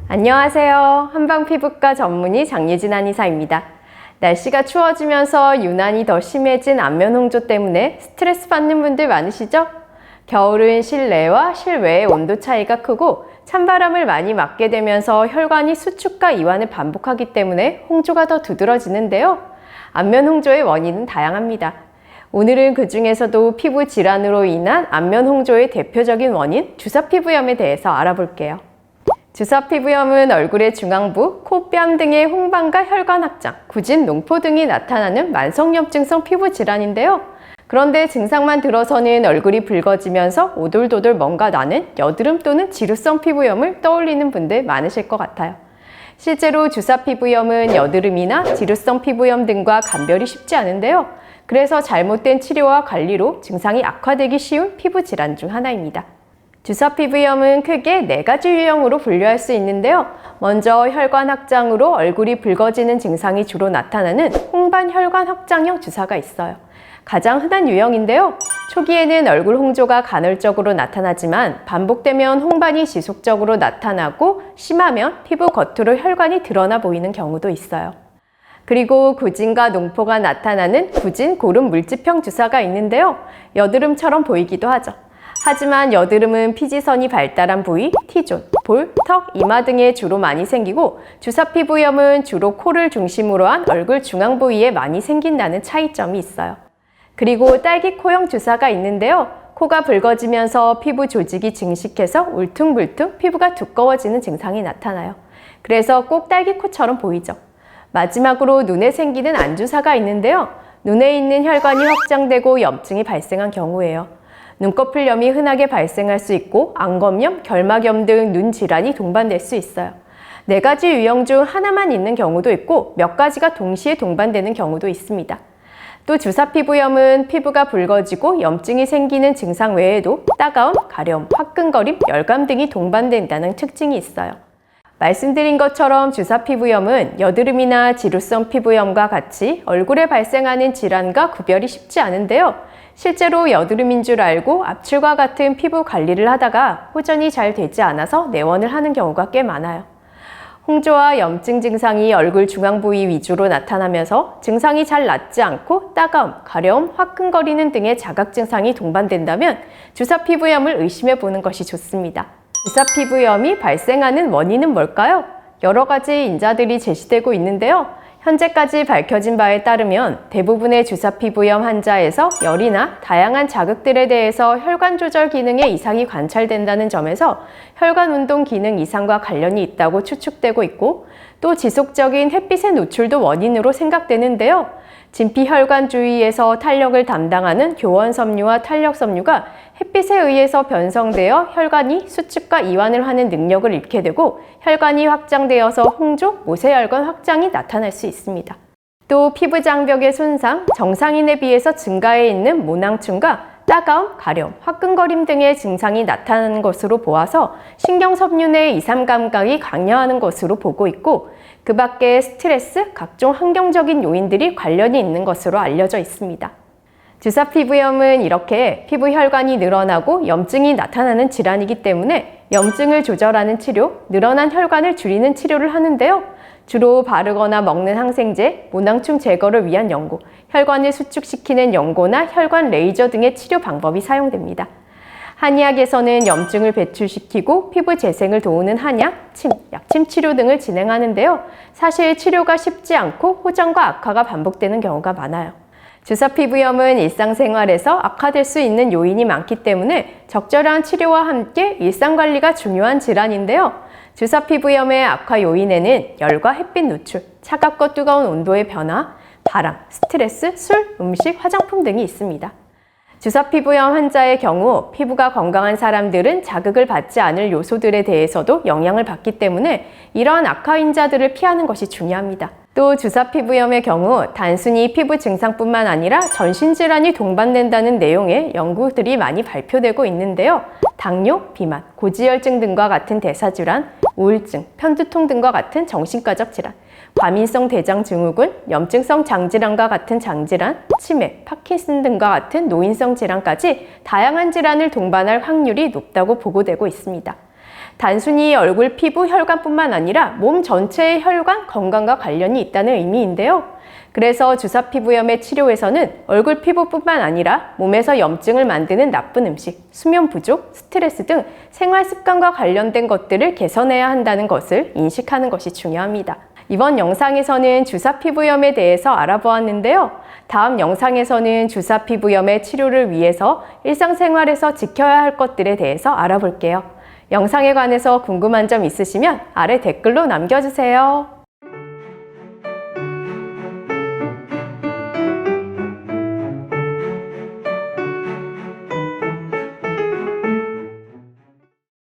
안녕하세요. 한방피부과 전문의 장예진 한의사입니다. 날씨가 추워지면서 유난히 더 심해진 안면 홍조 때문에 스트레스 받는 분들 많으시죠? 겨울은 실내와 실외의 온도 차이가 크고 찬바람을 많이 맞게 되면서 혈관이 수축과 이완을 반복하기 때문에 홍조가 더 두드러지는데요. 안면 홍조의 원인은 다양합니다. 오늘은 그 중에서도 피부 질환으로 인한 안면 홍조의 대표적인 원인, 주사피부염에 대해서 알아볼게요. 주사피부염은 얼굴의 중앙부, 코, 뺨 등의 홍반과 혈관 확장, 구진, 농포 등이 나타나는 만성염증성 피부 질환인데요. 그런데 증상만 들어서는 얼굴이 붉어지면서 오돌도돌 뭔가 나는 여드름 또는 지루성 피부염을 떠올리는 분들 많으실 것 같아요. 실제로 주사피부염은 여드름이나 지루성 피부염 등과 감별이 쉽지 않은데요. 그래서 잘못된 치료와 관리로 증상이 악화되기 쉬운 피부 질환 중 하나입니다. 주사피부염은 크게 4가지 유형으로 분류할 수 있는데요. 먼저 혈관 확장으로 얼굴이 붉어지는 증상이 주로 나타나는 홍반 혈관 확장형 주사가 있어요. 가장 흔한 유형인데요. 초기에는 얼굴 홍조가 간헐적으로 나타나지만 반복되면 홍반이 지속적으로 나타나고 심하면 피부 겉으로 혈관이 드러나 보이는 경우도 있어요. 그리고 구진과 농포가 나타나는 구진, 고름 물집형 주사가 있는데요. 여드름처럼 보이기도 하죠. 하지만 여드름은 피지선이 발달한 부위, T존, 볼, 턱, 이마 등에 주로 많이 생기고 주사피부염은 주로 코를 중심으로 한 얼굴 중앙 부위에 많이 생긴다는 차이점이 있어요. 그리고 딸기코형 주사가 있는데요. 코가 붉어지면서 피부 조직이 증식해서 울퉁불퉁 피부가 두꺼워지는 증상이 나타나요. 그래서 꼭 딸기코처럼 보이죠. 마지막으로 눈에 생기는 안주사가 있는데요. 눈에 있는 혈관이 확장되고 염증이 발생한 경우예요. 눈꺼풀염이 흔하게 발생할 수 있고 안검염, 결막염 등 눈 질환이 동반될 수 있어요. 4가지 유형 중 하나만 있는 경우도 있고 몇 가지가 동시에 동반되는 경우도 있습니다. 또 주사피부염은 피부가 붉어지고 염증이 생기는 증상 외에도 따가움, 가려움, 화끈거림, 열감 등이 동반된다는 특징이 있어요. 말씀드린 것처럼 주사피부염은 여드름이나 지루성 피부염과 같이 얼굴에 발생하는 질환과 구별이 쉽지 않은데요. 실제로 여드름인 줄 알고 압출과 같은 피부 관리를 하다가 호전이 잘 되지 않아서 내원을 하는 경우가 꽤 많아요. 홍조와 염증 증상이 얼굴 중앙 부위 위주로 나타나면서 증상이 잘 낫지 않고 따가움, 가려움, 화끈거리는 등의 자각 증상이 동반된다면 주사피부염을 의심해 보는 것이 좋습니다. 주사피부염이 발생하는 원인은 뭘까요? 여러 가지 인자들이 제시되고 있는데요. 현재까지 밝혀진 바에 따르면 대부분의 주사피부염 환자에서 열이나 다양한 자극들에 대해서 혈관 조절 기능에 이상이 관찰된다는 점에서 혈관 운동 기능 이상과 관련이 있다고 추측되고 있고 또 지속적인 햇빛의 노출도 원인으로 생각되는데요. 진피혈관 주위에서 탄력을 담당하는 교원섬유와 탄력섬유가 햇빛에 의해서 변성되어 혈관이 수축과 이완을 하는 능력을 잃게 되고 혈관이 확장되어서 홍조, 모세혈관 확장이 나타날 수 있습니다. 또 피부 장벽의 손상, 정상인에 비해서 증가해 있는 모낭충과 따가움, 가려움, 화끈거림 등의 증상이 나타나는 것으로 보아서 신경섬유 내 이산 감각이 강화하는 것으로 보고 있고 그 밖에 스트레스, 각종 환경적인 요인들이 관련이 있는 것으로 알려져 있습니다. 주사피부염은 이렇게 피부 혈관이 늘어나고 염증이 나타나는 질환이기 때문에 염증을 조절하는 치료, 늘어난 혈관을 줄이는 치료를 하는데요. 주로 바르거나 먹는 항생제, 모낭충 제거를 위한 연고, 혈관을 수축시키는 연고나 혈관 레이저 등의 치료 방법이 사용됩니다. 한의학에서는 염증을 배출시키고 피부 재생을 도우는 한약, 침, 약침 치료 등을 진행하는데요. 사실 치료가 쉽지 않고 호전과 악화가 반복되는 경우가 많아요. 주사피부염은 일상생활에서 악화될 수 있는 요인이 많기 때문에 적절한 치료와 함께 일상관리가 중요한 질환인데요. 주사피부염의 악화 요인에는 열과 햇빛 노출, 차갑고 뜨거운 온도의 변화, 바람, 스트레스, 술, 음식, 화장품 등이 있습니다. 주사피부염 환자의 경우 피부가 건강한 사람들은 자극을 받지 않을 요소들에 대해서도 영향을 받기 때문에 이러한 악화인자들을 피하는 것이 중요합니다. 또 주사피부염의 경우 단순히 피부 증상뿐만 아니라 전신질환이 동반된다는 내용의 연구들이 많이 발표되고 있는데요. 당뇨, 비만, 고지혈증 등과 같은 대사질환, 우울증, 편두통 등과 같은 정신과적 질환, 과민성 대장 증후군, 염증성 장질환과 같은 장질환, 치매, 파킨슨 등과 같은 노인성 질환까지 다양한 질환을 동반할 확률이 높다고 보고되고 있습니다. 단순히 얼굴, 피부, 혈관뿐만 아니라 몸 전체의 혈관 건강과 관련이 있다는 의미인데요. 그래서 주사 피부염의 치료에서는 얼굴 피부뿐만 아니라 몸에서 염증을 만드는 나쁜 음식, 수면 부족, 스트레스 등 생활 습관과 관련된 것들을 개선해야 한다는 것을 인식하는 것이 중요합니다. 이번 영상에서는 주사 피부염에 대해서 알아보았는데요. 다음 영상에서는 주사 피부염의 치료를 위해서 일상생활에서 지켜야 할 것들에 대해서 알아볼게요. 영상에 관해서 궁금한 점 있으시면 아래 댓글로 남겨주세요.